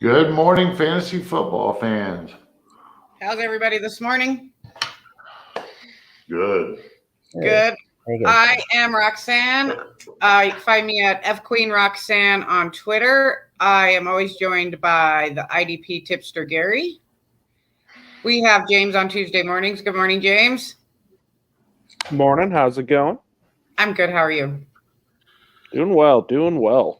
Good morning, fantasy football fans. How's everybody this morning? Good. Good. I am Roxanne. You can find me at fqueenroxanne on Twitter. I am always joined by the IDP tipster Gary. We have James on Tuesday mornings. Good morning, James. Morning. How's it going? I'm good. How are you? Doing well.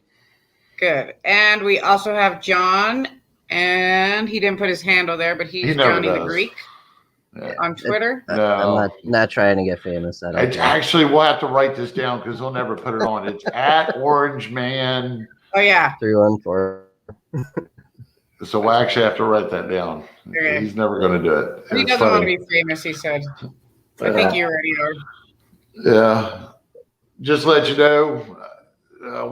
Good. And we also have John, and he didn't put his handle there, but he's Johnny the Greek on Twitter. No. I'm not trying to get famous. Actually, we'll have to write this down because he'll never put it on. It's at Orange Man. Oh, yeah. 314. So we'll actually have to write that down. Okay. He's never going to do it. He doesn't want to be famous, he said. I think you already are. Yeah. Just let you know,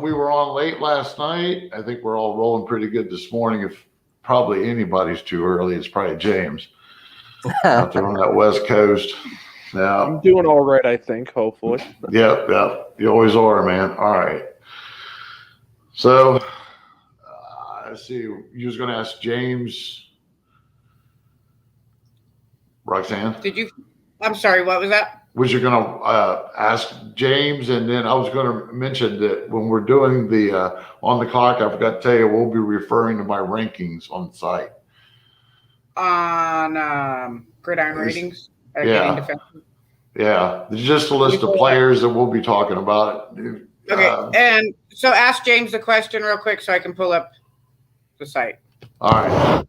we were on late last night. I think we're all rolling pretty good this morning. If probably anybody's too early, it's probably James out there on that West Coast. Yeah. I'm doing all right, I think, hopefully. Yep. You always are, man. All right. So, let's see. You was going to ask James. Roxanne? I'm sorry, what was that? Was you going to ask James, and then I was going to mention that when we're doing the on the clock, I forgot to tell you, we'll be referring to my rankings on the site. On Gridiron Ratings? Yeah. Just a list of players that we'll be talking about. Okay, and so ask James the question real quick so I can pull up the site. All right.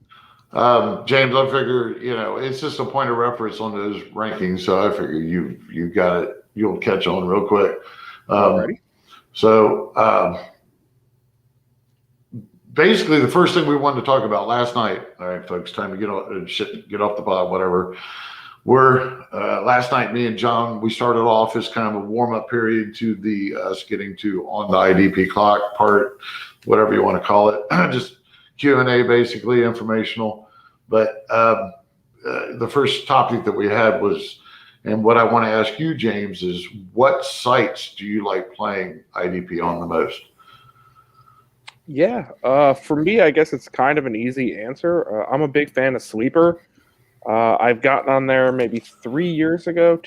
James, I figure, it's just a point of reference on those rankings, so I figure you got it. You'll catch on real quick. Basically, the first thing we wanted to talk about last night. All right, folks, time to get off the pod, whatever. Last night, me and John, we started off as kind of a warm up period to us getting to on the IDP clock part, whatever you want to call it, just Q&A, basically informational. But the first topic that we had was, and what I want to ask you, James, is what sites do you like playing IDP on the most? Yeah, for me, I guess it's kind of an easy answer. I'm a big fan of Sleeper. I've gotten on there maybe 2 years ago,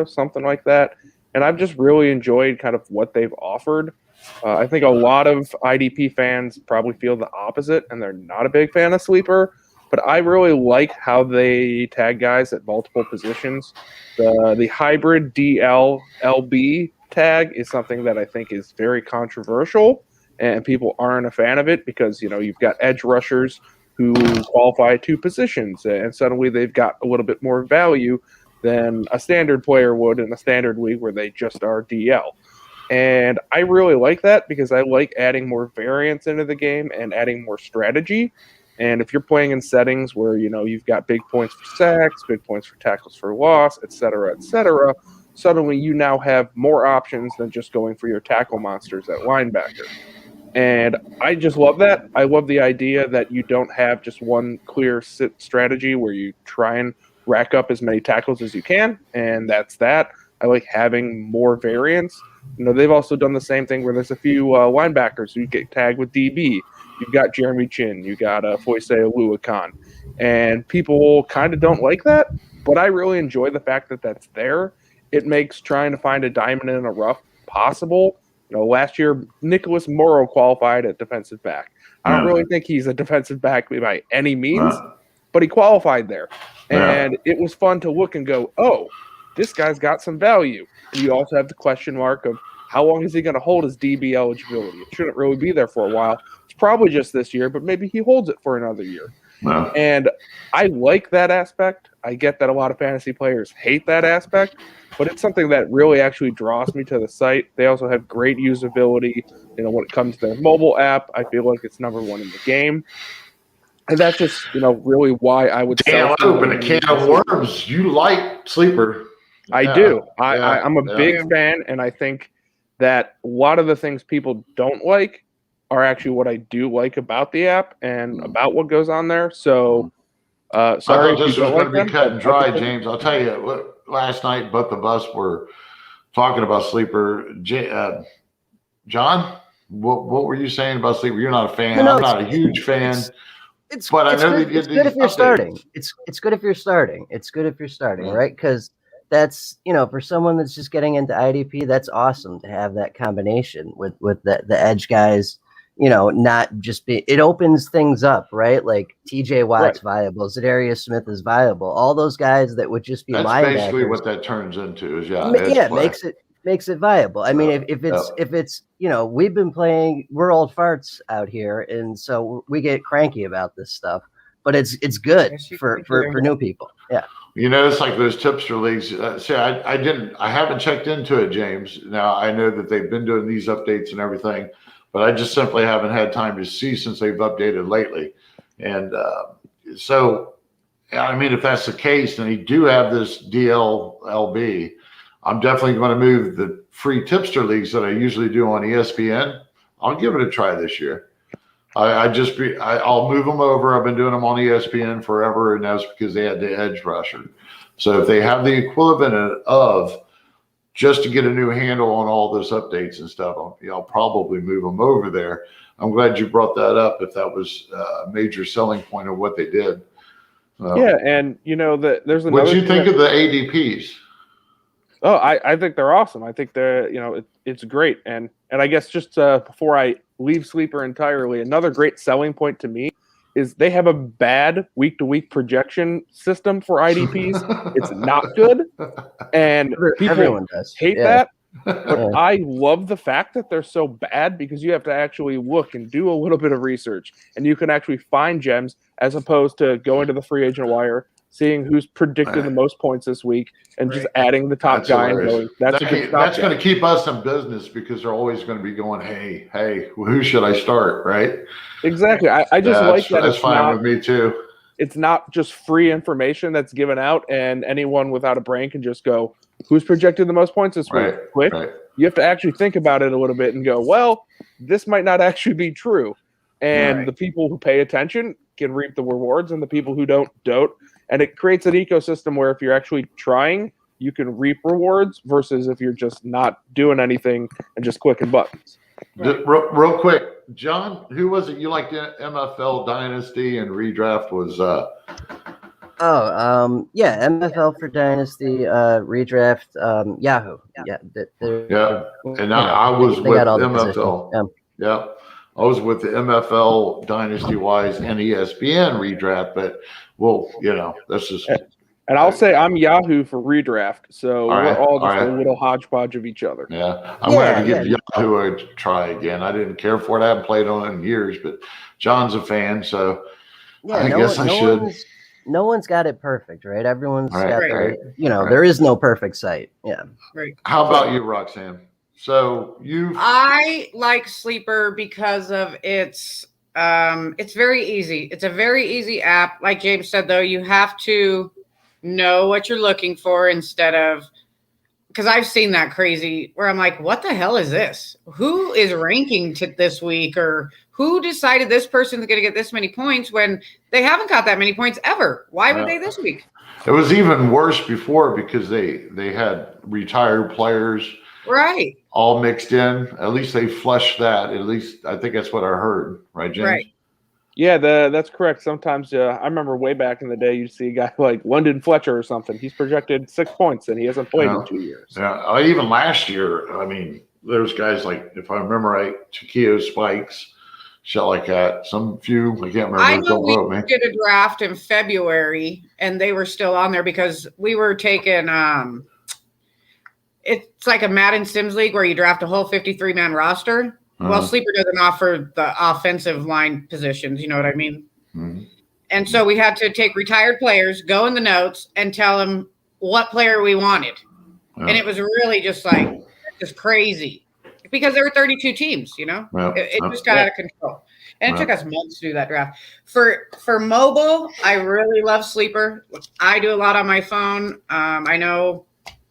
something like that. And I've just really enjoyed kind of what they've offered. I think a lot of IDP fans probably feel the opposite, and they're not a big fan of Sleeper. But I really like how they tag guys at multiple positions. The hybrid DL-LB tag is something that I think is very controversial, and people aren't a fan of it because, you've got edge rushers who qualify 2 positions, and suddenly they've got a little bit more value than a standard player would in a standard league where they just are DL. And I really like that because I like adding more variance into the game and adding more strategy. And if you're playing in settings where, you've got big points for sacks, big points for tackles for loss, et cetera, suddenly you now have more options than just going for your tackle monsters at linebacker. And I just love that. I love the idea that you don't have just one clear strategy where you try and rack up as many tackles as you can, and that's that. I like having more variance. They've also done the same thing where there's a few linebackers who get tagged with DB. You've got Jeremy Chin. You got Foyce Oluwakan. And people kind of don't like that, but I really enjoy the fact that that's there. It makes trying to find a diamond in a rough possible. Last year, Nicholas Morrow qualified at defensive back. I don't really think he's a defensive back by any means, but he qualified there. And it was fun to look and go, oh, this guy's got some value. And you also have the question mark of how long is he going to hold his DB eligibility? It shouldn't really be there for a while. It's probably just this year, but maybe he holds it for another year. Wow. And I like that aspect. I get that a lot of fantasy players hate that aspect, but it's something that really actually draws me to the site. They also have great usability. When it comes to their mobile app, I feel like it's number 1 in the game. And that's just, really why I would say. Open a can of worms. You like Sleeper. I do. I'm a big fan, and I think that a lot of the things people don't like are actually what I do like about the app and about what goes on there. So, sorry. I thought this was going to be cut and dry, James. I'll tell you, last night both of us were talking about Sleeper. John? What were you saying about sleeper? You're not a fan. No, I'm not a huge fan. But I know good, they did it's good these if you're updates. starting. It's good if you're starting. It's good if you're starting, right? Because that's, for someone that's just getting into IDP, that's awesome to have that combination with the edge guys. Not just be. It opens things up, right? Like TJ Watt's viable, Zadarius Smith is viable. All those guys that would just be That's linebackers. basically what that turns into. Is makes it viable. I mean, if it's we've been playing, we're old farts out here, and so we get cranky about this stuff. But it's good for new people. Yeah. It's like those tipster leagues. I haven't checked into it, James. Now I know that they've been doing these updates and everything, but I just simply haven't had time to see since they've updated lately. And so, I mean, if that's the case, then you do have this DLLB. I'm definitely going to move the free tipster leagues that I usually do on ESPN. I'll give it a try this year. I'll move them over. I've been doing them on ESPN forever, and that's because they had the edge rusher. So if they have the equivalent of just to get a new handle on all those updates and stuff, I'll probably move them over there. I'm glad you brought that up. If that was a major selling point of what they did. Yeah, and there's another. What do you think of the ADPs? Oh, I think they're awesome. I think they're it's great, and I guess just before I leave sleeper entirely, another great selling point to me is they have a bad week-to-week projection system for IDPs. It's not good, and people hate that. But I love the fact that they're so bad because you have to actually look and do a little bit of research, and you can actually find gems as opposed to going to the free agent wire, seeing who's predicted the most points this week, and just adding the top guy and going, that's going to keep us in business because they're always going to be going, hey, who should I start, right? Exactly. I just like that. That's fine with me too. It's not just free information that's given out, and anyone without a brain can just go, who's projected the most points this week? Quick. Right. You have to actually think about it a little bit and go, well, this might not actually be true. And the people who pay attention can reap the rewards, and the people who don't. And it creates an ecosystem where if you're actually trying, you can reap rewards versus if you're just not doing anything and just clicking buttons. Real quick, John, who was it you liked? MFL Dynasty and Redraft was MFL for Dynasty, Redraft, Yahoo. And I was with MFL. Yeah. I was with the MFL Dynasty Wise and ESPN Redraft, but that's just. And I'll say I'm Yahoo for Redraft, so we're all just a little hodgepodge of each other. Yeah, I'm going to give Yahoo a try again. I didn't care for it. I haven't played on it in years, but John's a fan, so I guess I should. No one's got it perfect, right? Everyone's got there is no perfect site. Yeah. Right. How about you, Roxanne? So I like Sleeper because of it's very easy. It's a very easy app. Like James said, though, you have to know what you're looking for instead of, because I've seen that crazy where I'm like, what the hell is this? Who is ranking this week, or who decided this person's going to get this many points when they haven't got that many points ever? Why would they this week? It was even worse before because they had retired players. Right. All mixed in. At least they flushed that. At least I think that's what I heard. Right, James? Right. Yeah, that's correct. Sometimes I remember way back in the day, you see a guy like London Fletcher or something. He's projected 6 points and he hasn't played in 2 years. Yeah, even last year, I mean, there's guys like, if I remember right, Takeo Spikes, shit like that. Some few, I can't remember. I know we did a draft in February and they were still on there because we were taking it's like a Madden Sims League where you draft a whole 53-man roster. Well, Sleeper doesn't offer the offensive line positions. You know what I mean? Mm-hmm. And so we had to take retired players, go in the notes, and tell them what player we wanted. And it was really just crazy because there were 32 teams, It just got out of control. And it took us months to do that draft. For mobile, I really love Sleeper. I do a lot on my phone. I know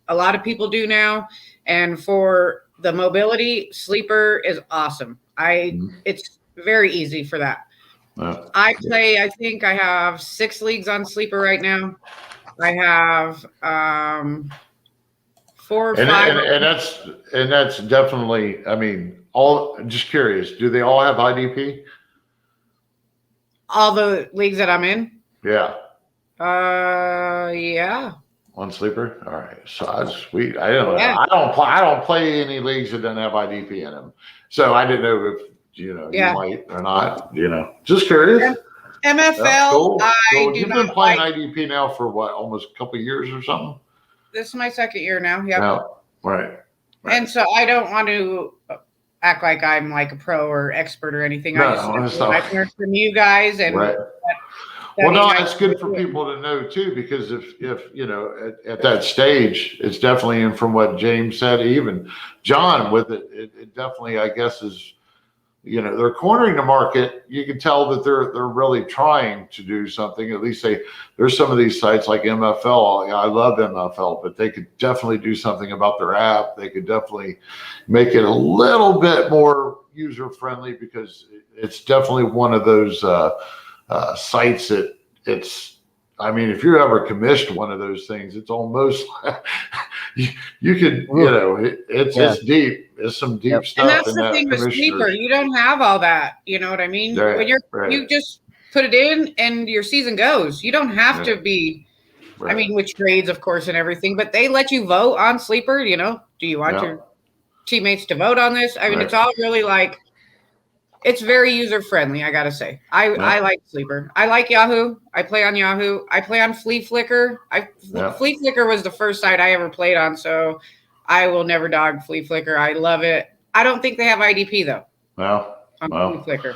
a lot of people do now. And for the mobility, Sleeper is awesome. It's very easy for that. I think I have 6 leagues on Sleeper right now. I have 4 or 5. And that's definitely, I mean, just curious, do they all have IDP? All the leagues that I'm in? Yeah. Yeah. On Sleeper? All right. So that's sweet. I don't know. Yeah. I don't play any leagues that don't have IDP in them. So I didn't know if you might or not, Just curious. MFL, Cool. I do You've been playing IDP now for what, almost a couple of years or something? This is my second year now. Yeah. No. Right. And so I don't want to act like I'm like a pro or expert or anything. I've learned from you guys, and well, no, it's good for people to know too, because if at that stage, it's definitely, and from what James said, even John with it definitely, I guess, is they're cornering the market. You can tell that they're really trying to do something. At least there's some of these sites like MFL. I love MFL, but they could definitely do something about their app. They could definitely make it a little bit more user friendly, because it's definitely one of those sites that if you ever commissioned one of those things, it's almost you could, it's deep. It's some deep stuff. And that's the thing with Sleeper. You don't have all that. You know what I mean? Right, when you just put it in and your season goes. You don't have to be. Right. I mean, which grades, of course, and everything, but they let you vote on Sleeper. Do you want your teammates to vote on this? I mean, it's all really like. It's very user friendly, I gotta say. I like Sleeper. I like Yahoo. I play on Yahoo. I play on Flea Flicker. Flea Flicker was the first site I ever played on, so I will never dog Flea Flicker. I love it. I don't think they have IDP though. Flea Flicker.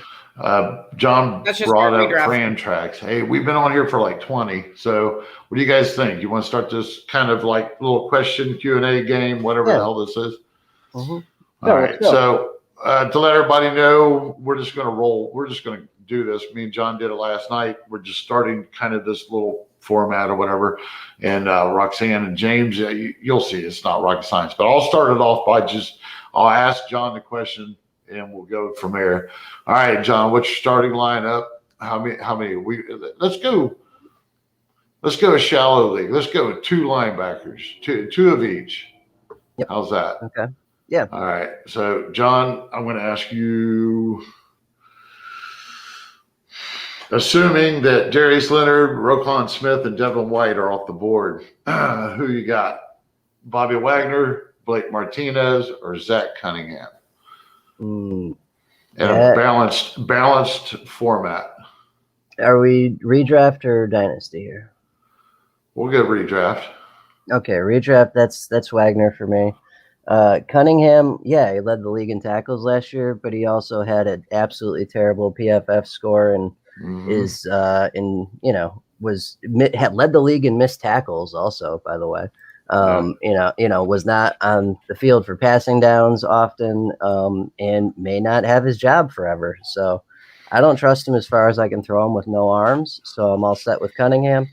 John brought up Frantrax. Hey, we've been on here for like 20. So what do you guys think? You want to start this kind of like little question Q&A game, whatever the hell this is? Mm-hmm. All right. So to let everybody know, we're just going to roll. We're just going to do this. Me and John did it last night. We're just starting kind of this little format or whatever. And Roxanne and James, you'll see it's not rocket science. But I'll start it off by I'll ask John the question and we'll go from there. All right, John, what's your starting lineup? How many? Let's go a shallow league. Let's go with 2 linebackers, two of each. Yep. How's that? Okay. Yeah. All right. So, John, I'm going to ask you, assuming that Darius Leonard, Roquan Smith, and Devin White are off the board, who you got? Bobby Wagner, Blake Martinez, or Zach Cunningham? In a balanced format. Are we redraft or dynasty here? We'll go redraft. Okay, redraft. That's Wagner for me. Cunningham, he led the league in tackles last year, but he also had an absolutely terrible PFF score and had led the league in missed tackles also, by the way. Was not on the field for passing downs often, and may not have his job forever. So I don't trust him as far as I can throw him with no arms. So I'm all set with Cunningham.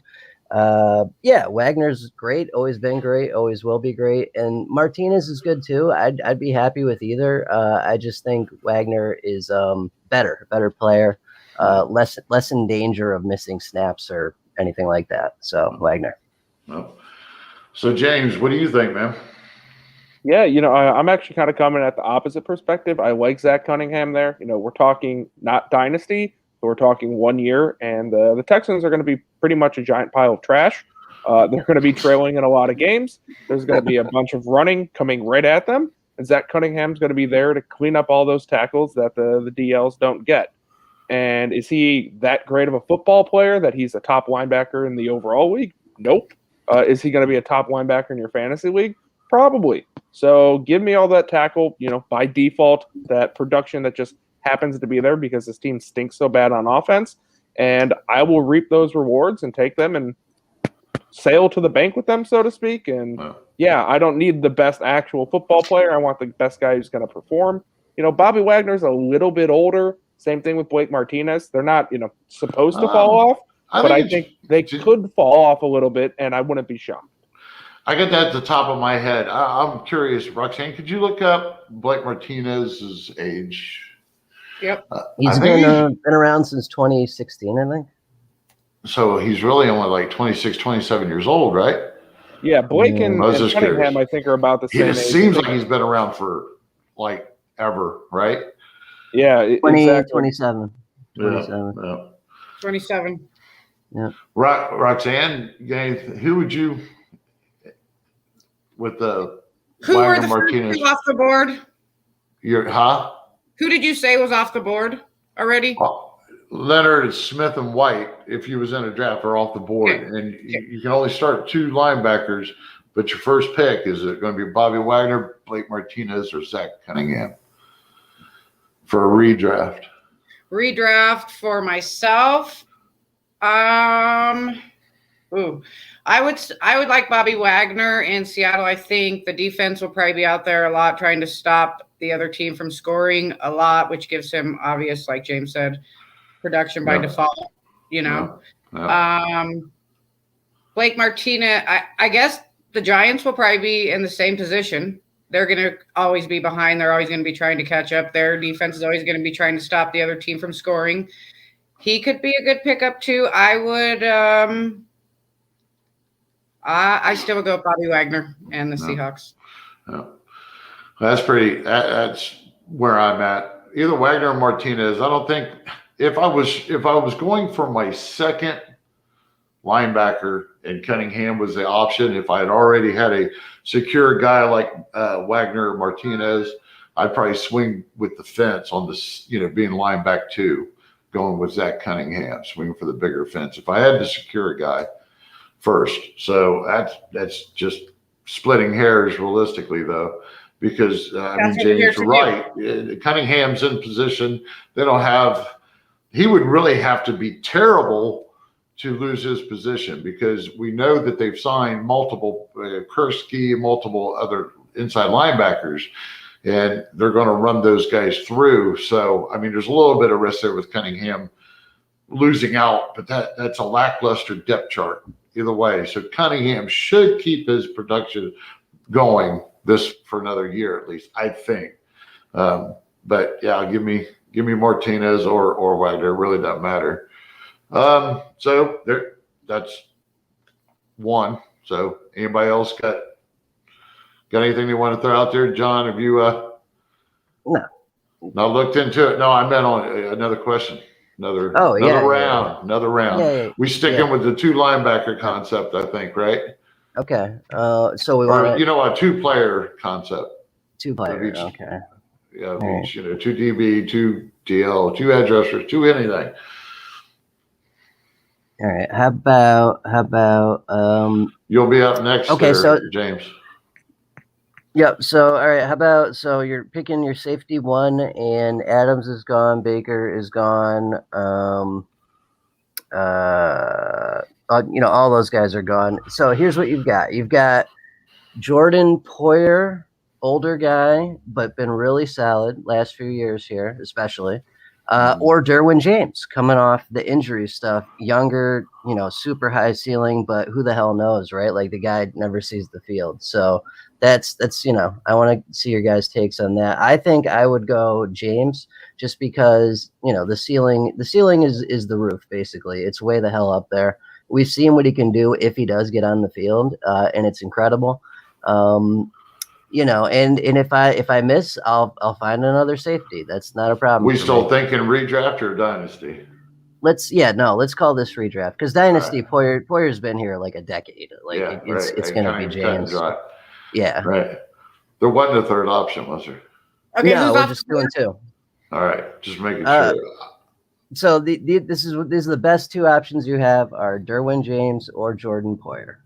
Wagner's great, always been great, always will be great, and Martinez is good too. I'd be happy with either. I just think Wagner is better player, less in danger of missing snaps or anything like that. So Wagner. Well, so James, what do you think, man? Yeah, I'm actually kind of coming at the opposite perspective. I like Zach Cunningham there. We're talking not dynasty. We're talking 1 year, and the Texans are going to be pretty much a giant pile of trash. They're going to be trailing in a lot of games. There's going to be a bunch of running coming right at them, and Zach Cunningham's going to be there to clean up all those tackles that the DLs don't get. And is he that great of a football player that he's a top linebacker in the overall league? Nope. Is he going to be a top linebacker in your fantasy league? Probably. So give me all that tackle, by default, that production that just happens to be there because this team stinks so bad on offense, and I will reap those rewards and take them and sail to the bank with them, so to speak. And I don't need the best actual football player. I want the best guy who's going to perform. Bobby Wagner's a little bit older. Same thing with Blake Martinez. They're not, supposed to fall off, but I think they could fall off a little bit, and I wouldn't be shocked. I got that at the top of my head. I'm curious, Roxanne, could you look up Blake Martinez's age? Yep. He's been around since 2016, I think. So he's really only like 26, 27 years old, right? Yeah, Blake and Cunningham, I think, are about the same age. It seems like he's been around for like ever, right? Yeah, 27. 27. 27. Yeah. Roxanne, who would you with the Who Wagner were the Martinez? first two off the board? Who did you say was off the board already? Leonard, Smith, and White, if you was in a draft, are off the board. Okay. And you can only start 2 linebackers, but your first pick, is it going to be Bobby Wagner, Blake Martinez, or Zach Cunningham for a redraft? Redraft for myself. I would like Bobby Wagner in Seattle. I think the defense will probably be out there a lot trying to stop the other team from scoring a lot, which gives him obvious, like James said, production by default, Blake Martinez, I guess the Giants will probably be in the same position. They're going to always be behind. They're always going to be trying to catch up. Their defense is always going to be trying to stop the other team from scoring. He could be a good pickup too. I would I still would go with Bobby Wagner and the Seahawks. That's where I'm at. Either Wagner or Martinez. I don't think if I was going for my second linebacker and Cunningham was the option, if I had already had a secure guy like Wagner or Martinez, I'd probably swing with the fence on this, being linebacker 2, going with Zach Cunningham, swinging for the bigger fence. If I had to secure a guy first. So that's just splitting hairs realistically, though, because James, you're right. Cunningham's in position. They don't have. He would really have to be terrible to lose his position, because we know that they've signed multiple Kursky, multiple other inside linebackers, and they're going to run those guys through. So there's a little bit of risk there with Cunningham losing out, but that's a lackluster depth chart either way. So Cunningham should keep his production going for another year at least, I think. But yeah, give me Martinez or Wagner. It really doesn't matter. So that's one. So anybody else got anything they want to throw out there? John, have you no, not looked into it? No, I meant on another question. Another round. Yeah. We sticking with the 2 linebacker concept, I think, right? Okay. So we want a 2-player concept. 2-player. Okay. Yeah, each, 2 DB, 2 DL, 2 edge rushers, 2 anything. All right. How about you'll be up next. Okay, so James. Yep. So, all right. So you're picking your safety 1, and Adams is gone. Baker is gone. All those guys are gone. So here's what you've got. You've got Jordan Poyer, older guy, but been really solid last few years here, especially. Or Derwin James, coming off the injury stuff, younger, super high ceiling, but who the hell knows, right? Like, the guy never sees the field. So that's I want to see your guys' takes on that. I think I would go James, just because the ceiling is the roof, basically. It's way the hell up there. We've seen what he can do if he does get on the field, and it's incredible. And if I miss, I'll find another safety. That's not a problem. We still thinking redraft or dynasty? Let's call this redraft, because dynasty, right. Poyer's been here like a decade. It's going to be James. Yeah. Right. There wasn't a third option, was there? Okay, no, we're just doing 2. All right, just making sure. So these are the best 2 options you have are Derwin James or Jordan Poyer.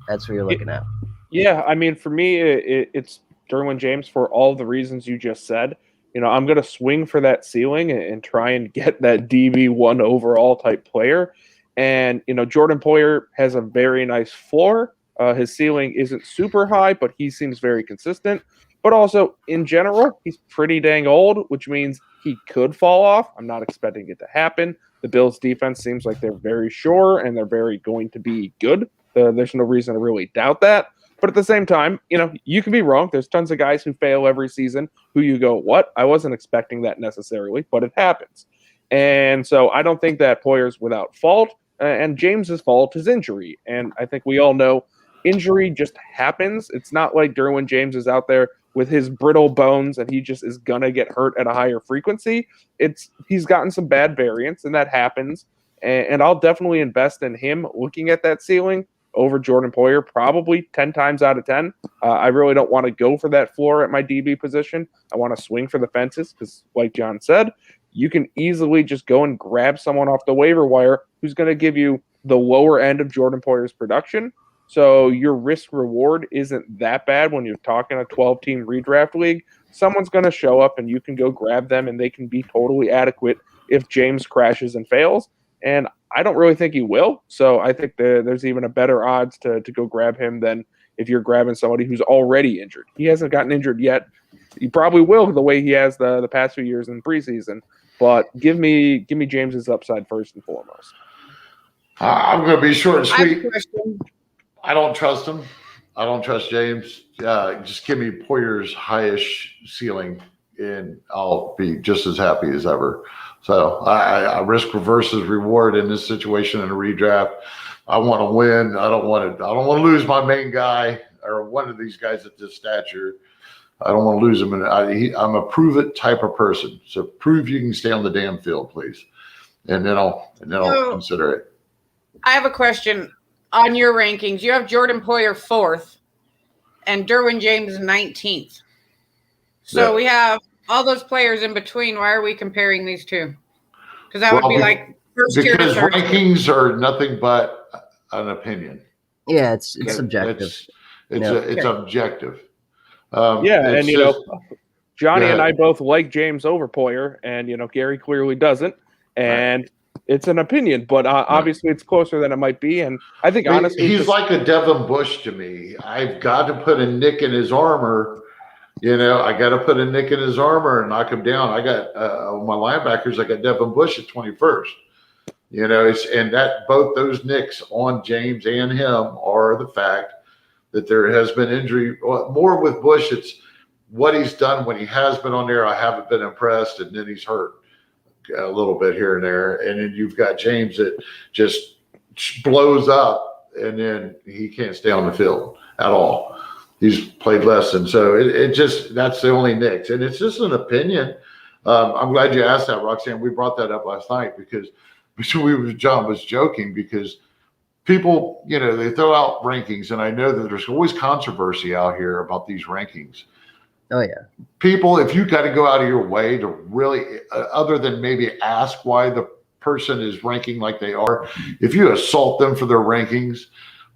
That's what you're looking at. Yeah, for me, it's Derwin James for all the reasons you just said. I'm going to swing for that ceiling and try and get that DB1 overall type player. And, Jordan Poyer has a very nice floor. His ceiling isn't super high, but he seems very consistent. But also, in general, he's pretty dang old, which means he could fall off. I'm not expecting it to happen. The Bills' defense seems like they're very sure, and they're very going to be good. There's no reason to really doubt that. But at the same time, you can be wrong. There's tons of guys who fail every season who you go, what? I wasn't expecting that necessarily, but it happens. And so I don't think that Poyer's without fault, and James's fault is injury. And I think we all know injury just happens. It's not like Derwin James is out there with his brittle bones and he just is gonna get hurt at a higher frequency. He's gotten some bad variance, and that happens. And I'll definitely invest in him looking at that ceiling over Jordan Poyer, probably 10 times out of 10. I really don't want to go for that floor at my DB position. I want to swing for the fences because, like John said, you can easily just go and grab someone off the waiver wire who's going to give you the lower end of Jordan Poyer's production. So your risk reward isn't that bad when you're talking a 12-team redraft league. Someone's going to show up and you can go grab them and they can be totally adequate if James crashes and fails. And I don't really think he will. So I think there's even a better odds to go grab him than if you're grabbing somebody who's already injured. He hasn't gotten injured yet. He probably will the way he has the past few years in preseason. But give me James's upside first and foremost. I'm going to be short and I have sweet. a question. I don't trust him. I don't trust James. Just give me Poyer's highest ceiling, and I'll be just as happy as ever. So I risk versus reward in this situation in a redraft. I want to win. I don't want to lose my main guy or one of these guys at this stature. I don't want to lose him. And I'm a prove it type of person. So prove you can stay on the damn field, please, and then I'll consider it. I have a question on your rankings. You have Jordan Poyer 4th and Derwin James 19th. So we have all those players in between. Why are we comparing these two? Because that would be like first tier to because third tier. rankings are nothing but an opinion. Yeah, it's subjective. It's objective. And Johnny and I both like James over Poyer, and Gary clearly doesn't, and it's an opinion, but obviously it's closer than it might be. And I think honestly, he's like a Devin Bush to me. I've got to put a nick in his armor. I got to put a nick in his armor and knock him down. I got my linebackers. I got Devin Bush at 21st. And that both those nicks on James and him are the fact that there has been injury. More with Bush, it's what he's done when he has been on there. I haven't been impressed, and then he's hurt a little bit here and there. And then you've got James that just blows up, and then he can't stay on the field at all. He's played less than so. It just that's the only nicks, and it's just an opinion. I'm glad you asked that, Roxanne. We brought that up last night because John was joking because people, they throw out rankings, and I know that there's always controversy out here about these rankings. Oh yeah, people, if you got to go out of your way to really, other than maybe ask why the person is ranking like they are, if you assault them for their rankings,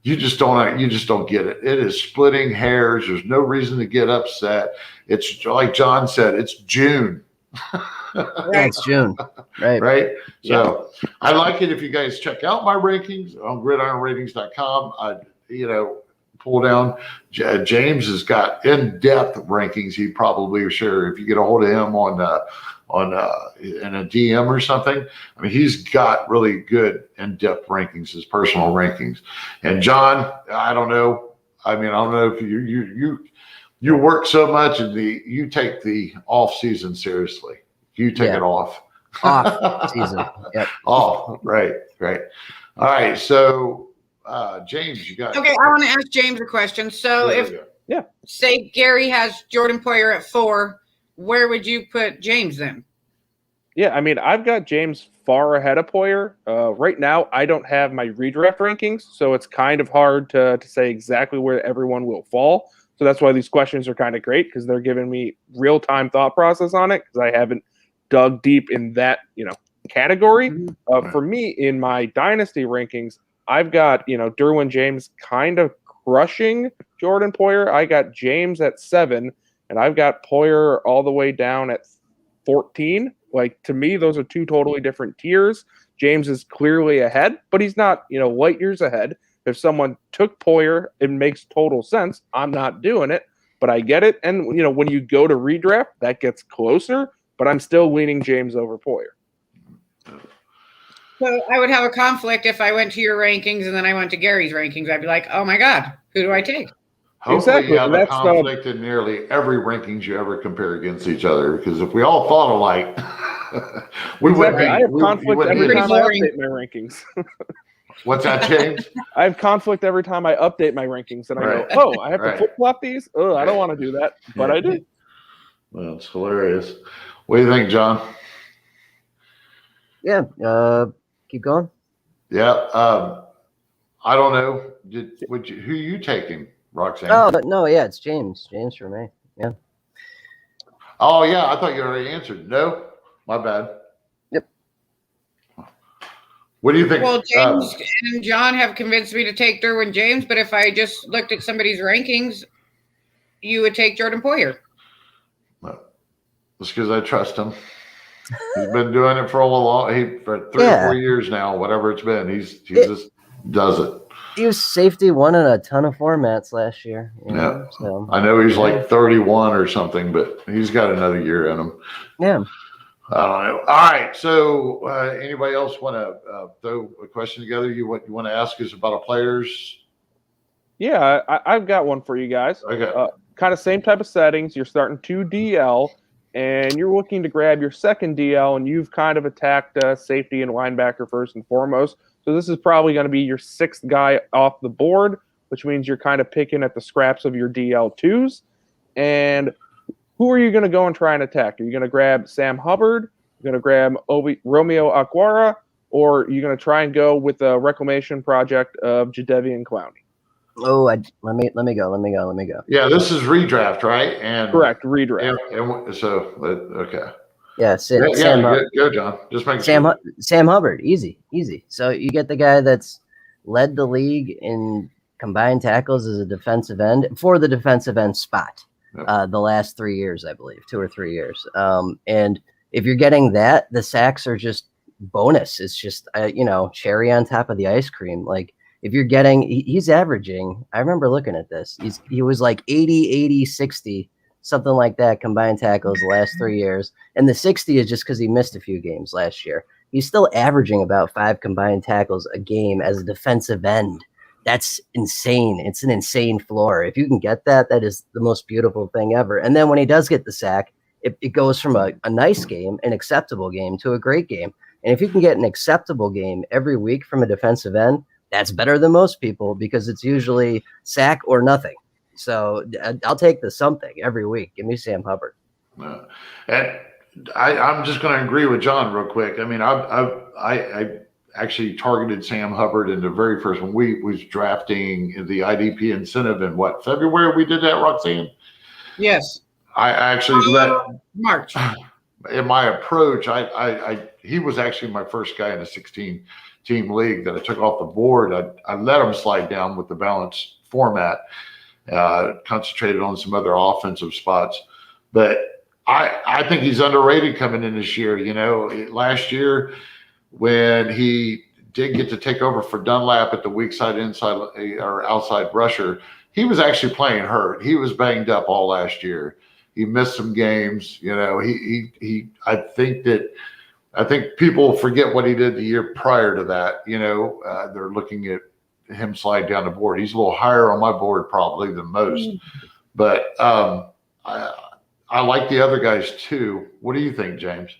you just don't get it. It is splitting hairs. There's no reason to get upset. It's like John said, it's June. Yeah, it's June. Right. So I like it if you guys check out my rankings on gridironratings.com. Pull down. James has got in-depth rankings. He probably share if you get a hold of him on in a DM or something. I mean, he's got really good in-depth rankings, his personal rankings. And John, I don't know. I mean, I don't know if you work so much and you take the off season seriously. You take it off. Off season. Yep. Off. Right. All right. So James, you got. Okay, I want to ask James a question. So say Gary has Jordan Poyer at 4, where would you put James then? Yeah, I mean, I've got James far ahead of Poyer. Right now, I don't have my redraft rankings, so it's kind of hard to say exactly where everyone will fall. So that's why these questions are kind of great because they're giving me real-time thought process on it because I haven't dug deep in that category. For me, in my dynasty rankings, I've got, Derwin James kind of crushing Jordan Poyer. I got James at 7, and I've got Poyer all the way down at 14. Like, to me, those are two totally different tiers. James is clearly ahead, but he's not, light years ahead. If someone took Poyer, it makes total sense. I'm not doing it, but I get it. And, when you go to redraft, that gets closer, but I'm still leaning James over Poyer. So I would have a conflict if I went to your rankings and then I went to Gary's rankings. I'd be like, oh my God, who do I take? Hopefully you have a conflict in nearly every rankings you ever compare against each other. Because if we all thought alike, we wouldn't be. I have conflict every time I update my rankings. What's that, James? I have conflict every time I update my rankings, and I go, "Oh, I have to flip flop these. Oh, I don't want to do that, but I do." Well, it's hilarious. What do you think, John? Yeah. Keep going. Yeah. I don't know. Who you taking, Roxanne? Oh, but no, yeah, it's James. James for me. Yeah. Oh, yeah. I thought you already answered. No, my bad. Yep. What do you think? Well, James and John have convinced me to take Derwin James, but if I just looked at somebody's rankings, you would take Jordan Poyer. It's because I trust him. He's been doing it for for 3 or 4 years now, whatever it's been. He just does it. He was safety one in a ton of formats last year. Yeah. So. I know he's like 31 or something, but he's got another year in him. Yeah. I don't know. All right. So, anybody else want to throw a question together? You want to ask us about our players? Yeah, I've got one for you guys. Okay. Kind of same type of settings. You're starting 2 DL, and you're looking to grab your second DL, and you've kind of attacked safety and linebacker first and foremost. So this is probably going to be your 6th guy off the board, which means you're kind of picking at the scraps of your DL2s. And who are you going to go and try and attack? Are you going to grab Sam Hubbard? You're going to grab Romeo Aquara? Or are you going to try and go with the reclamation project of Jadeveon Clowney? Oh, let me go. Yeah, this is redraft, right? And correct, redraft. And so, okay. Yeah, go, John. Just make Sam Hubbard, easy. So you get the guy that's led the league in combined tackles as a defensive end for the defensive end spot the last 3 years, I believe, 2 or 3 years. And if you're getting that, the sacks are just bonus. It's just cherry on top of the ice cream. Like if you're getting, he's averaging. I remember looking at this. He was like 80, 60. Something like that, combined tackles the last 3 years. And the 60 is just because he missed a few games last year. He's still averaging about 5 combined tackles a game as a defensive end. That's insane. It's an insane floor. If you can get that, that is the most beautiful thing ever. And then when he does get the sack, it goes from a nice game, an acceptable game, to a great game. And if you can get an acceptable game every week from a defensive end, that's better than most people because it's usually sack or nothing. So I'll take the something every week. Give me Sam Hubbard. And I'm just going to agree with John real quick. I mean, I actually targeted Sam Hubbard in the very first one. We was drafting the IDP incentive in February we did that, Roxanne? Yes. I actually March. In my approach, he was actually my first guy in a 16-team league that I took off the board. I let him slide down with the balanced format. Concentrated on some other offensive spots, but I think he's underrated coming in this year. Last year when he did get to take over for Dunlap at the weak side inside or outside rusher, he was actually playing hurt. He was banged up all last year. He missed some games. I think people forget what he did the year prior to that. They're looking at him slide down the board. He's a little higher on my board probably than most, but I like the other guys too. What do you think, James?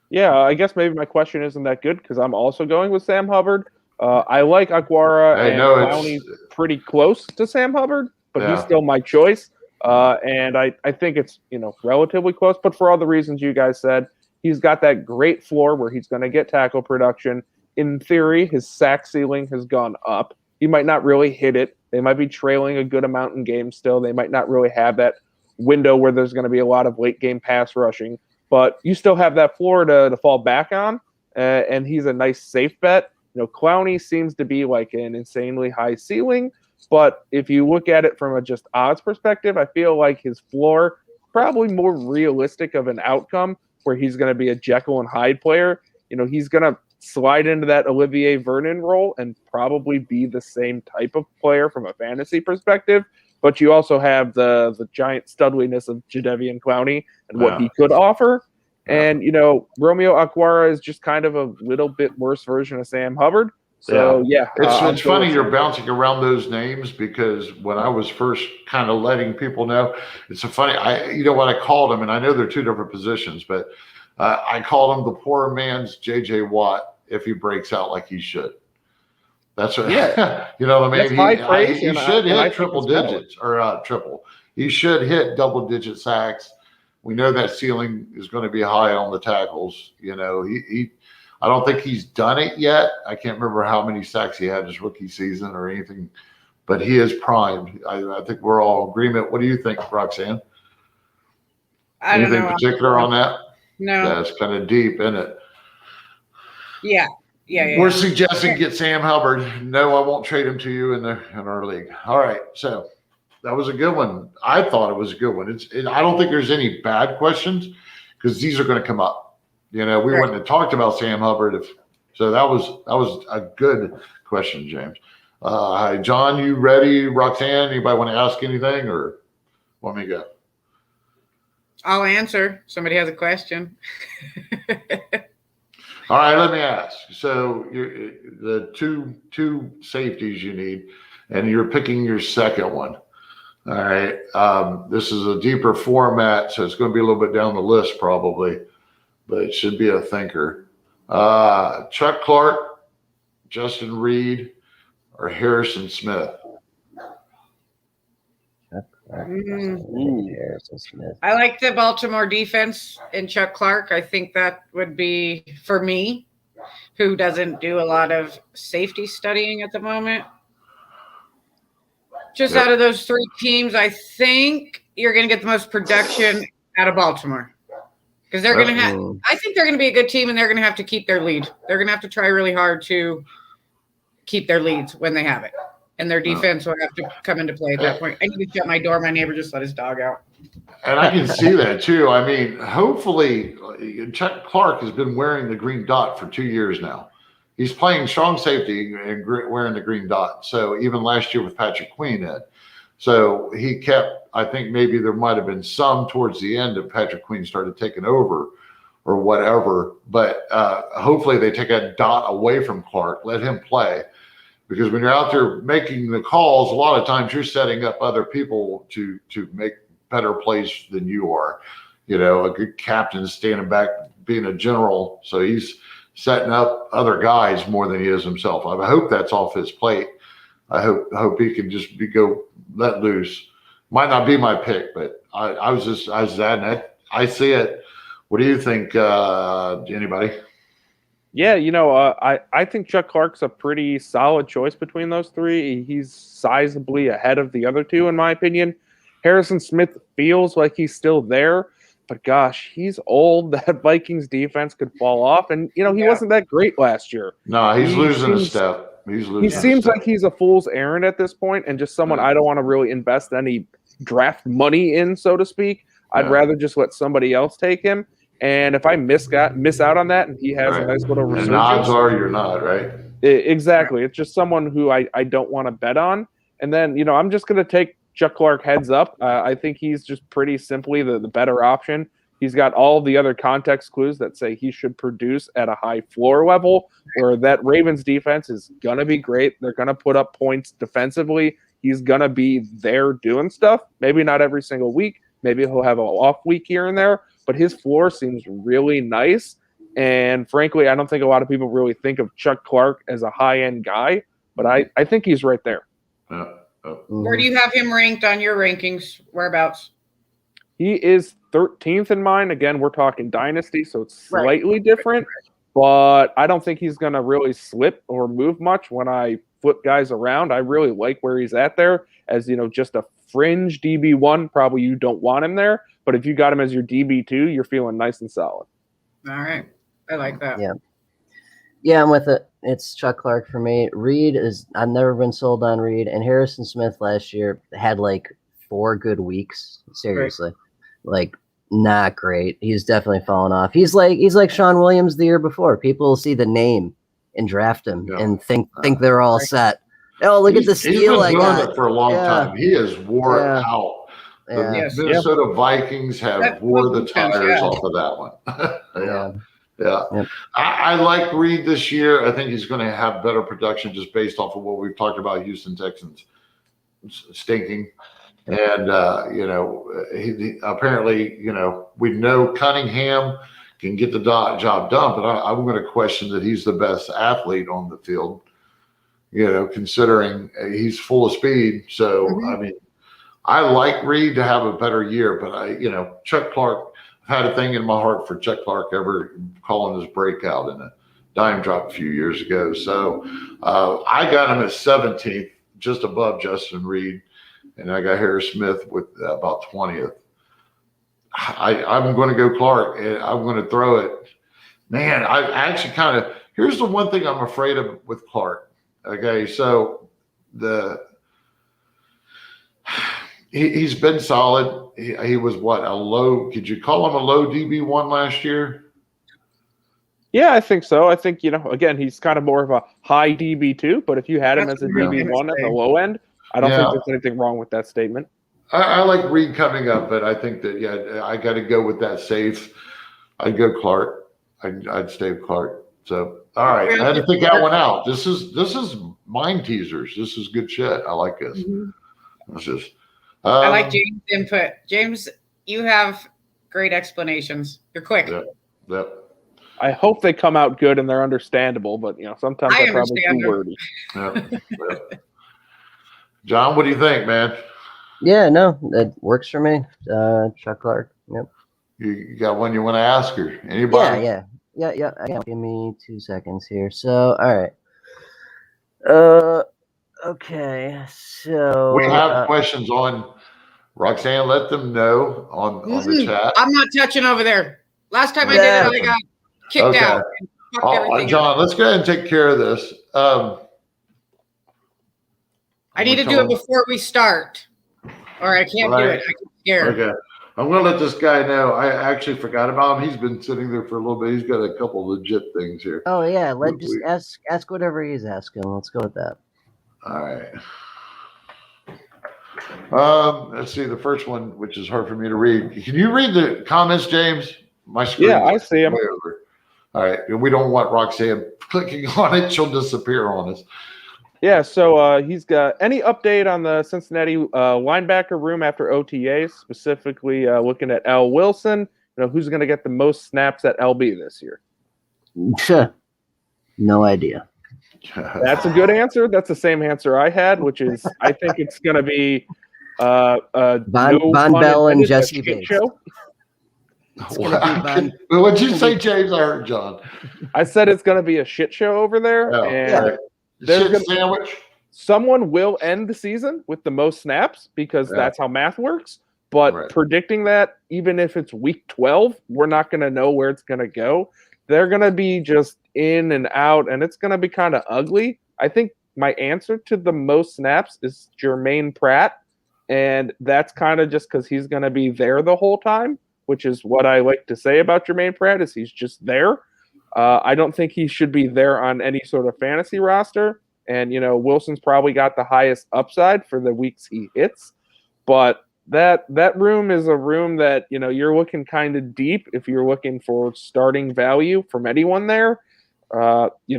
Yeah, I guess maybe my question isn't that good because I'm also going with Sam Hubbard. I like Aquara and Clowney pretty close to Sam Hubbard, but he's still my choice. And I think it's relatively close, but for all the reasons you guys said, he's got that great floor where he's going to get tackle production. In theory, his sack ceiling has gone up. He might not really hit it. They might be trailing a good amount in games still. They might not really have that window where there's going to be a lot of late game pass rushing. But you still have that floor to fall back on, and he's a nice safe bet. Clowney seems to be like an insanely high ceiling, but if you look at it from a just odds perspective, I feel like his floor probably more realistic of an outcome where he's going to be a Jekyll and Hyde player. He's going to slide into that Olivier Vernon role and probably be the same type of player from a fantasy perspective. But you also have the giant studliness of Jadeveon Clowney and what he could offer. And, Romeo Aquara is just kind of a little bit worse version of Sam Hubbard. So, it's funny you're bouncing around those names because when I was first kind of letting people know, it's a funny, what I called him, and I know they're two different positions, but I called him the poor man's J.J. Watt if he breaks out like he should. That's what, Yeah. you know what I That's mean? high praise, He and should I hit think triple it's valid. digits or triple. He should hit double-digit sacks. We know that ceiling is going to be high on the tackles. You know, I don't think he's done it yet. I can't remember how many sacks he had his rookie season or anything, but he is primed. I think we're all in agreement. What do you think, Roxanne? I don't Anything know. particular on that? No. That's kind of deep, isn't it? Yeah. We're suggesting get Sam Hubbard. No, I won't trade him to you in our league. All right, so that was a good one. I thought it was a good one. I don't think there's any bad questions because these are going to come up. You know, we wouldn't have talked about Sam Hubbard so that was a good question, James. Hi, John, you ready? Roxanne, anybody want to ask anything or want me to go? I'll answer. Somebody has a question. All right, let me ask. So the two safeties you need, and you're picking your second one. All right. This is a deeper format, so it's going to be a little bit down the list probably, but it should be a thinker. Chuck Clark, Justin Reed, or Harrison Smith? Harrison Smith. I like the Baltimore defense in Chuck Clark. I think that would be for me, who doesn't do a lot of safety studying at the moment. Just out of those three teams, I think you're going to get the most production out of Baltimore because they're going to have. I think they're going to be a good team, and they're going to have to keep their lead. They're going to have to try really hard to keep their leads when they have it. And their defense will have to come into play at that point. I need to shut my door. My neighbor just let his dog out. And I can see that too. I mean, hopefully, Chuck Clark has been wearing the green dot for 2 years now. He's playing strong safety and wearing the green dot. So even last year with Patrick Queen in. So he kept, I think maybe there might have been some towards the end of Patrick Queen started taking over or whatever. But hopefully they take that dot away from Clark, let him play. Because when you're out there making the calls, a lot of times you're setting up other people to make better plays than you are. You know, a good captain standing back, being a general, so he's setting up other guys more than he is himself. I hope that's off his plate. I hope he can just go let loose. Might not be my pick, but I was that. I see it. What do you think, anybody? Yeah, I think Chuck Clark's a pretty solid choice between those three. He's sizably ahead of the other two, in my opinion. Harrison Smith feels like he's still there, but gosh, he's old. That Vikings defense could fall off, and he wasn't that great last year. No, he's losing a step. He seems like he's a fool's errand at this point, and just someone I don't want to really invest any draft money in, so to speak. I'd rather just let somebody else take him. And if I miss out on that, and he has a nice little resurgence, the odds are you're not, right? Exactly. It's just someone who I don't want to bet on. And then, I'm just going to take Chuck Clark heads up. I think he's just pretty simply the better option. He's got all the other context clues that say he should produce at a high floor level, where that Ravens defense is going to be great. They're going to put up points defensively. He's going to be there doing stuff. Maybe not every single week. Maybe he'll have an off week here and there. But his floor seems really nice. And frankly, I don't think a lot of people really think of Chuck Clark as a high-end guy, but I think he's right there. Where do you have him ranked on your rankings? Whereabouts? He is 13th in mine. Again, we're talking dynasty, so it's slightly different. But I don't think he's going to really slip or move much when I flip guys around. I really like where he's at there as, just a fringe DB1. Probably you don't want him there. But if you got him as your DB2, you're feeling nice and solid. All right. I like that. Yeah, I'm with it. It's Chuck Clark for me. I've never been sold on Reed. And Harrison Smith last year had like 4 good weeks. Seriously. Like, not great. He's definitely fallen off. He's like Sean Williams the year before. People will see the name and draft him and think they're all set. Oh, look at the steal I got. He's been doing it for a long time. He has wore out. The Minnesota Vikings have wore the tires off of that one. I like Reed this year. I think he's going to have better production just based off of what we've talked about Houston Texans stinking. And, he apparently, we know Cunningham can get the job done, but I'm going to question that he's the best athlete on the field. considering he's full of speed. So, Mhm. I mean, I like Reed to have a better year, but Chuck Clark, I've had a thing in my heart for Chuck Clark ever calling his breakout in a dime drop a few years ago. So I got him at 17th, just above Justin Reed. And I got Harris Smith with about 20th. I'm going to go Clark, and I'm going to throw it. Man, I actually here's the one thing I'm afraid of with Clark. Okay, so he's been solid. He was a low, could you call him a low DB1 last year? Yeah, I think so. I think, again, he's kind of more of a high DB2, but if you had him as a DB1 at the low end, I don't think there's anything wrong with that statement. I like Reed coming up, but I think that, I got to go with that safe. I'd go Clark. I'd stay with Clark. So, all right. I had to think that one out. This is mind teasers. This is good shit. I like this. Mm-hmm. This is. I like James' input. James, you have great explanations. You're quick. Yep. I hope they come out good and they're understandable, but sometimes I'm probably too wordy. Yep. John, what do you think, man? Yeah, no, that works for me. Chuck Clark. Yep. You got one you want to ask her? Anybody? Yeah. Give me 2 seconds here. So, all right. Okay. So we have questions on Roxanne. Let them know on the chat. I'm not touching over there. Last time I did it, I got kicked out. And John, let's go ahead and take care of this. I need to do it before we start, or I can't do it. I get scared. Okay. I'm going to let this guy know. I actually forgot about him. He's been sitting there for a little bit. He's got a couple legit things here. Oh, yeah. Just ask whatever he's asking. Let's go with that. All right. Let's see. The first one, which is hard for me to read. Can you read the comments, James? My screen. Yeah, I see them. All right. And we don't want Roxanne clicking on it. She'll disappear on us. Yeah, so he's got any update on the Cincinnati linebacker room after OTAs, specifically looking at L. Wilson. Who's going to get the most snaps at LB this year? No idea. That's a good answer. That's the same answer I had, which is I think it's going to be Von Bell and Jesse Bates. Show. What'd you say, James? I heard John. I said it's going to be a shit show over there. Oh, and sandwich. Someone will end the season with the most snaps because that's how math works. But predicting that, even if it's week 12, we're not going to know where it's going to go. They're going to be just in and out, and it's going to be kind of ugly. I think my answer to the most snaps is Jermaine Pratt, and that's kind of just because he's going to be there the whole time, which is what I like to say about Jermaine Pratt is he's just there. I don't think he should be there on any sort of fantasy roster. And, Wilson's probably got the highest upside for the weeks he hits. But that room is a room that, you're looking kind of deep if you're looking for starting value from anyone there.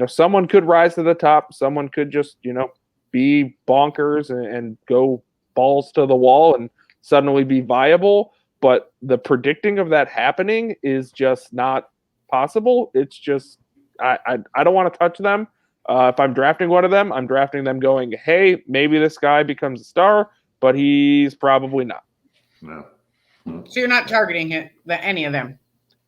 Someone could rise to the top. Someone could just, be bonkers and go balls to the wall and suddenly be viable. But the predicting of that happening is just not possible. It's just I don't want to touch them. If I'm drafting one of them, I'm drafting them going, hey, maybe this guy becomes a star, but he's probably not. No. So you're not targeting any of them?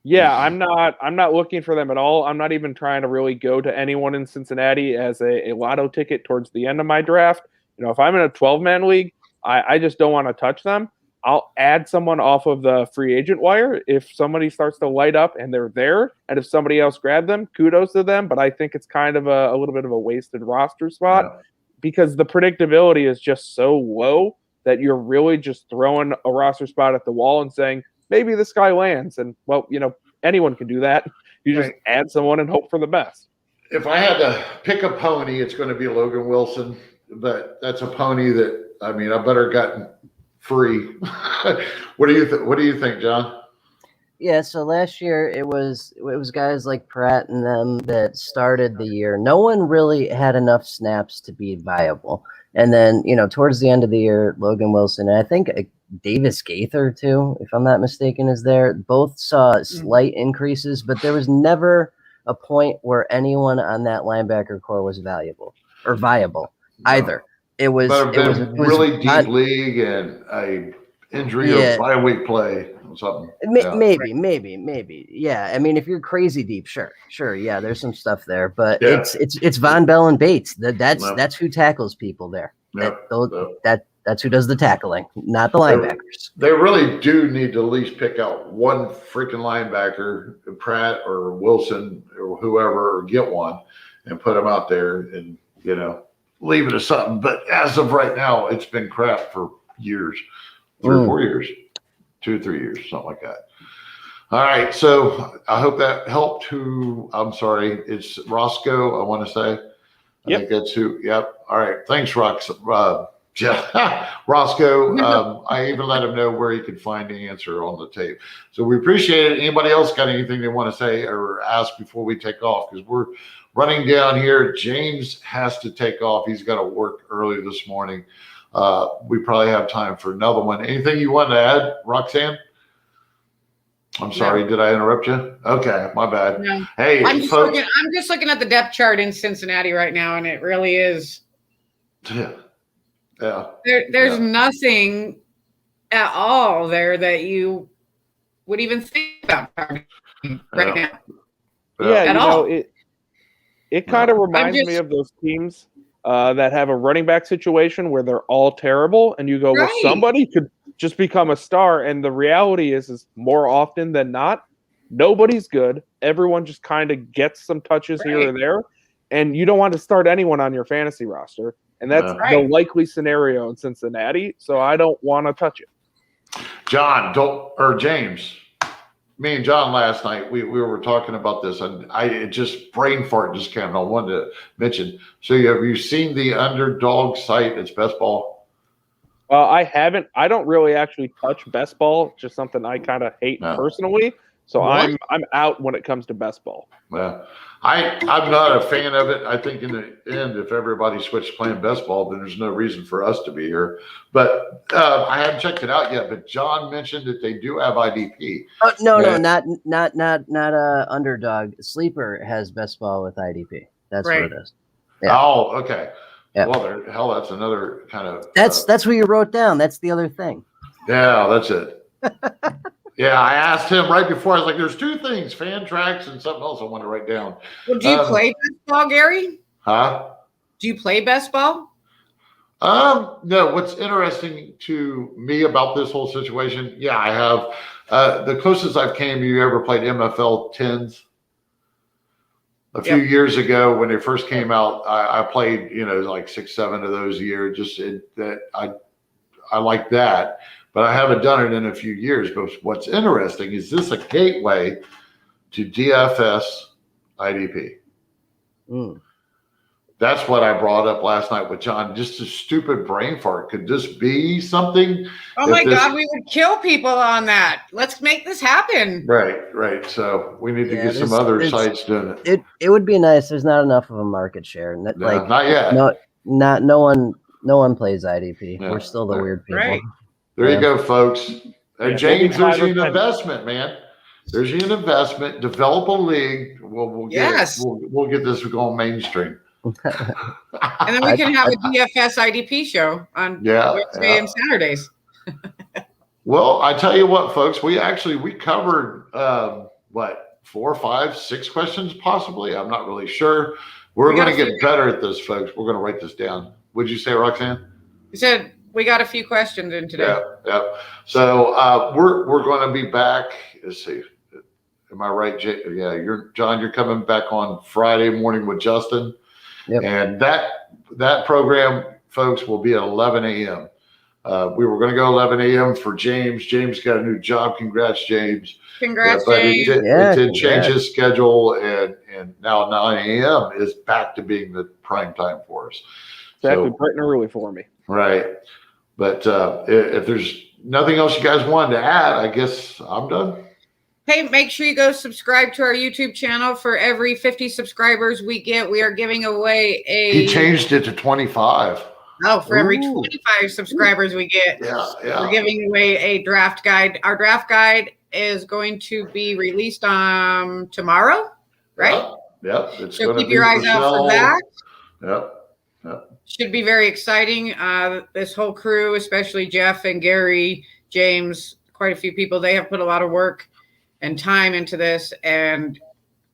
Yeah, I'm not looking for them at all. I'm not even trying to really go to anyone in Cincinnati as a lotto ticket towards the end of my draft. If I'm in a 12-man league, I just don't want to touch them. I'll add someone off of the free agent wire if somebody starts to light up and they're there. And if somebody else grabbed them, kudos to them. But I think it's kind of a little bit of a wasted roster spot because the predictability is just so low that you're really just throwing a roster spot at the wall and saying, maybe this guy lands. And, well, anyone can do that. You just add someone and hope for the best. If I had to pick a pony, it's going to be Logan Wilson. But that's a pony that, I better gotten free. What do you think, John? Yeah, so last year it was guys like Pratt and them that started the year. No one really had enough snaps to be viable. And then, towards the end of the year, Logan Wilson and I think Davis Gaither too, if I'm not mistaken, is there. Both saw slight increases, but there was never a point where anyone on that linebacker core was valuable. or viable either. It was But it was really deep not, league and a injury Yeah. or bye-week play or something. Maybe. Yeah. I mean, if you're crazy deep, sure. Yeah, there's some stuff there, but Yeah. it's Von Bell and Bates. That's Yep. that's who tackles people there. Yep. That's who does the tackling, not the linebackers. They really do need to at least pick out one freaking linebacker, Pratt or Wilson or whoever, or get one and put them out there and, leave it as something. But as of right now, it's been crap for years, 3 or 4 years, 2 or 3 years, something like that. All right. So I hope that helped. I'm sorry. It's Roscoe, I want to say. I think that's who. Yep. All right. Thanks, Roscoe. I even let him know where he could find the answer on the tape. So we appreciate it. Anybody else got anything they want to say or ask before we take off? Because we're running down here. James has to take off. He's got to work early this morning. We probably have time for another one. Anything you want to add, Roxanne? I'm sorry. Did I interrupt you? Okay, my bad. No. Hey, I'm folks. just looking at the depth chart in Cincinnati right now, and it really is. Yeah. There's nothing at all there that you would even think about right now. Yeah, At all. It kind of reminds me of those teams that have a running back situation where they're all terrible, and you go, well, somebody could just become a star. And the reality is more often than not, nobody's good. Everyone just kind of gets some touches here or there, and you don't want to start anyone on your fantasy roster. And that's the likely scenario in Cincinnati, so I don't want to touch it. James, me and John last night, we were talking about this, and it just brain fart just came. I wanted to mention. So have you seen the underdog site? It's Best Ball. I haven't. I don't really actually touch Best Ball. Just something I kind of hate personally. So I'm out when it comes to Best Ball. Yeah. I'm not a fan of it. I think in the end, if everybody switched playing Best Ball, then there's no reason for us to be here. But I haven't checked it out yet. But John mentioned that they do have IDP. No, not underdog. Sleeper has Best Ball with IDP. That's what it is. Yeah. Oh, okay. Yeah. Well, that's another kind of. That's what you wrote down. That's the other thing. Yeah, that's it. Yeah, I asked him right before. I was like, "There's 2 things: fan tracks and something else I want to write down." Well, do you play Best Ball, Gary? Huh? Do you play Best Ball? No. What's interesting to me about this whole situation? Yeah, I have. The closest I've came. You ever played MFL 10s? A few years ago, when they first came out, I played. Like 6, 7 of those a year. I like that. But I haven't done it in a few years. But what's interesting is this a gateway to DFS IDP? That's what I brought up last night with John. Just a stupid brain fart. Could this be something? Oh my God, we would kill people on that. Let's make this happen. Right. So we need to get some other sites doing it. It would be nice. There's not enough of a market share. Not yet. No one plays IDP. We're still the weird people. Right. There you go, folks. And James, there's an investment, man. There's an investment. Develop a league. We'll get this going mainstream. And then we can have a DFS IDP show on Wednesday and Saturdays. Well, I tell you what, folks, we covered 4, 5, 6 questions possibly. I'm not really sure. We're going to get better at this, folks. We're going to write this down. Would you say, Roxanne? You said we got a few questions in today. Yeah. So we're going to be back. Let's see. Am I right, Jay? Yeah, you're coming back on Friday morning with Justin. Yep. And that program, folks, will be at 11 a.m. We were going to go 11 a.m. for James. James got a new job. Congrats, James. Congrats, but James. It did change his schedule, and now 9 a.m. is back to being the prime time for us. Exactly, bright and early for me. Right. But if there's nothing else you guys wanted to add, I guess I'm done. Hey, make sure you go subscribe to our YouTube channel. For every 50 subscribers we get, we are giving away He changed it to 25. Oh, for every 25 subscribers we get, we're giving away a draft guide. Our draft guide is going to be released tomorrow, right? Yep. So keep your eyes out for that. Yep. Should be very exciting. This whole crew, especially Jeff and Gary, James, quite a few people, they have put a lot of work and time into this. And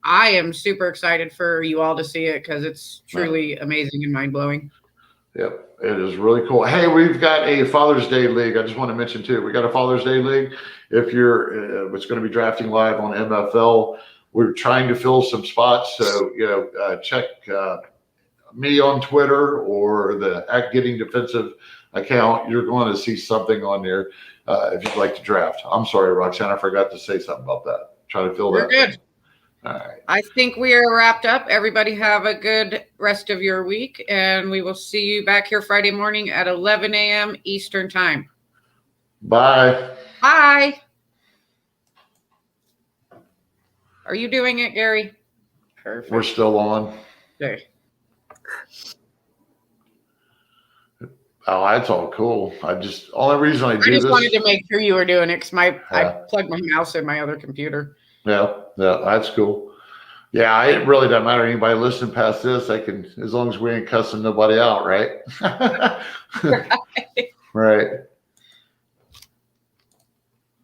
I am super excited for you all to see it because it's truly amazing and mind-blowing. Yep, it is really cool. Hey, we've got a Father's Day League. I just want to mention too, we got a Father's Day League. If you're, it's going to be drafting live on MFL. We're trying to fill some spots, so check me on Twitter or the Act Getting Defensive account. You're going to see something on there if you'd like to draft. I'm sorry, Roxanne, I forgot to say something about that. Try to fill that. You're good. All right. I think we are wrapped up. Everybody have a good rest of your week, and we will see you back here Friday morning at 11 a.m. Eastern Time. Bye. Bye. Are you doing it, Gary? Perfect. We're still on. Okay. Oh, that's all cool. Only reason I do I just this. wanted to make sure you were doing it because I plugged my mouse in my other computer. Yeah, that's cool. Yeah, it really doesn't matter. Anybody listening past this, as long as we ain't cussing nobody out, right? Right.